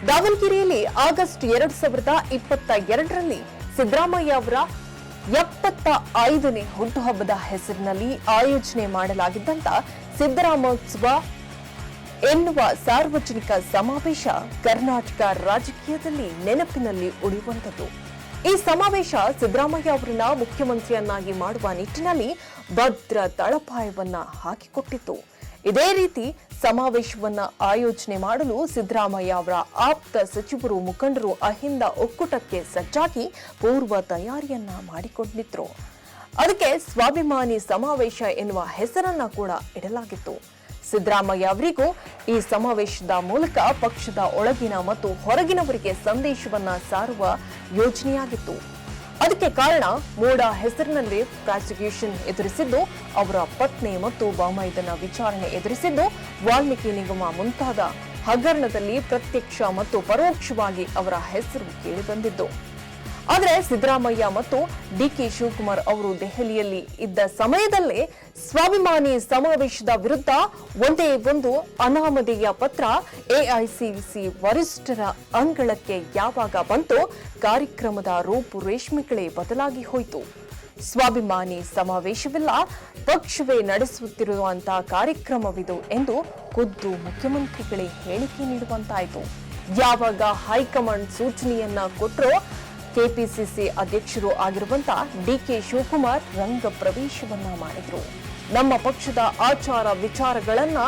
ದಾವಣಗೆರೆಯಲ್ಲಿ ಆಗಸ್ಟ್ 2022ರಲ್ಲಿ ಸಿದ್ದರಾಮಯ್ಯ ಅವರ 75ನೇ ಹುಟ್ಟುಹಬ್ಬದ ಹೆಸರಿನಲ್ಲಿ ಆಯೋಜನೆ ಮಾಡಲಾಗಿದ್ದಂತ ಸಿದ್ದರಾಮೋತ್ಸವ ಎನ್ನುವ ಸಾರ್ವಜನಿಕ ಸಮಾವೇಶ ಕರ್ನಾಟಕ ರಾಜಕೀಯದಲ್ಲಿ ನೆನಪಿನಲ್ಲಿ ಉಳಿಯುವಂತದ್ದು. ಈ ಸಮಾವೇಶ ಸಿದ್ದರಾಮಯ್ಯ ಅವರನ್ನ ಮುಖ್ಯಮಂತ್ರಿಯನ್ನಾಗಿ ಮಾಡುವ ನಿಟ್ಟಿನಲ್ಲಿ ಭದ್ರ ತಳಪಾಯವನ್ನ ಹಾಕಿಕೊಟ್ಟಿತ್ತು. ಇದೇ ರೀತಿ ಸಮಾವೇಶವನ್ನ ಆಯೋಜನೆ ಮಾಡಲು ಸಿದ್ದರಾಮಯ್ಯ ಅವರ ಆಪ್ತ ಸಚಿವರು ಮುಖಂಡರು ಅಹಿಂದ ಒಕ್ಕೂಟಕ್ಕೆ ಸಜ್ಜಾಗಿ ಪೂರ್ವ ತಯಾರಿಯನ್ನ ಮಾಡಿಕೊಂಡಿದ್ರು. ಅದಕ್ಕೆ ಸ್ವಾಭಿಮಾನಿ ಸಮಾವೇಶ ಎನ್ನುವ ಹೆಸರನ್ನ ಕೂಡ ಇಡಲಾಗಿತ್ತು. ಸಿದ್ದರಾಮಯ್ಯ ಅವರಿಗೂ ಈ ಸಮಾವೇಶದ ಮೂಲಕ ಪಕ್ಷದ ಒಳಗಿನ ಮತ್ತು ಹೊರಗಿನವರಿಗೆ ಸಂದೇಶವನ್ನ ಸಾರುವ ಯೋಜನೆಯಾಗಿತ್ತು. ಅದಕ್ಕೆ ಕಾರಣ ಮೋಡ ಹೆಸರಿನಲ್ಲಿ ಪ್ರಾಸಿಕ್ಯೂಷನ್ ಎದುರಿಸಿದ್ದು, ಅವರ ಪತ್ನಿ ಮತ್ತು ಬಾಮೈದನ ವಿಚಾರಣೆ ಎದುರಿಸಿದ್ದು, ವಾಲ್ಮೀಕಿ ನಿಗಮ ಮುಂತಾದ ಹಗರಣದಲ್ಲಿ ಪ್ರತ್ಯಕ್ಷ ಮತ್ತು ಪರೋಕ್ಷವಾಗಿ ಅವರ ಹೆಸರು ಕೇಳಿಬಂದಿದ್ದು. ಆದರೆ ಸಿದ್ದರಾಮಯ್ಯ ಮತ್ತು ಡಿಕೆ ಶಿವಕುಮಾರ್ ಅವರು ದೆಹಲಿಯಲ್ಲಿ ಇದ್ದ ಸಮಯದಲ್ಲೇ ಸ್ವಾಭಿಮಾನಿ ಸಮಾವೇಶದ ವಿರುದ್ಧ ಒಂದೇ ಒಂದು ಅನಾಮಧೇಯ ಪತ್ರ ಎಐಸಿಸಿ ವರಿಷ್ಠರ ಅಂಗಳಕ್ಕೆ ಯಾವಾಗ ಬಂತೋ ಕಾರ್ಯಕ್ರಮದ ರೂಪುರೇಷ್ಮೆಗಳೇ ಬದಲಾಗಿ ಹೋಯಿತು. ಸ್ವಾಭಿಮಾನಿ ಸಮಾವೇಶವಿಲ್ಲ, ಪಕ್ಷವೇ ನಡೆಸುತ್ತಿರುವಂತಹ ಕಾರ್ಯಕ್ರಮವಿದು ಎಂದು ಖುದ್ದು ಮುಖ್ಯಮಂತ್ರಿಗಳೇ ಹೇಳಿಕೆ ನೀಡುವಂತಾಯಿತು. ಯಾವಾಗ ಹೈಕಮಾಂಡ್ ಸೂಚನೆಯನ್ನ ಕೊಟ್ಟರೋ ಕೆಪಿಸಿಸಿ ಅಧ್ಯಕ್ಷರು ಆಗಿರುವಂತ ಡಿಕೆ ಶಿವಕುಮಾರ್ ರಂಗ ಪ್ರವೇಶವನ್ನ ಮಾಡಿದ್ರು. ನಮ್ಮ ಪಕ್ಷದ ಆಚಾರ ವಿಚಾರಗಳನ್ನ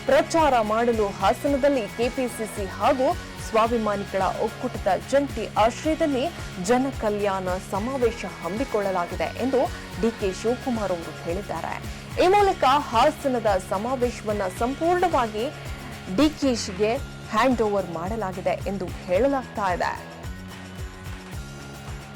ಪ್ರಚಾರ ಮಾಡಲು ಹಾಸನದಲ್ಲಿ ಕೆಪಿಸಿಸಿ ಹಾಗೂ ಸ್ವಾಭಿಮಾನಿಗಳ ಒಕ್ಕೂಟದ ಜಂಟಿ ಆಶ್ರಯದಲ್ಲಿ ಜನ ಕಲ್ಯಾಣ ಸಮಾವೇಶ ಹಮ್ಮಿಕೊಳ್ಳಲಾಗಿದೆ ಎಂದು ಡಿಕೆ ಶಿವಕುಮಾರ್ ಅವರು ಹೇಳಿದ್ದಾರೆ. ಈ ಮೂಲಕ ಹಾಸನದ ಸಮಾವೇಶವನ್ನ ಸಂಪೂರ್ಣವಾಗಿ ಡಿಕೆಶಿಗೆ ಹ್ಯಾಂಡ್ ಓವರ್ ಮಾಡಲಾಗಿದೆ ಎಂದು ಹೇಳಲಾಗ್ತಾ ಇದೆ.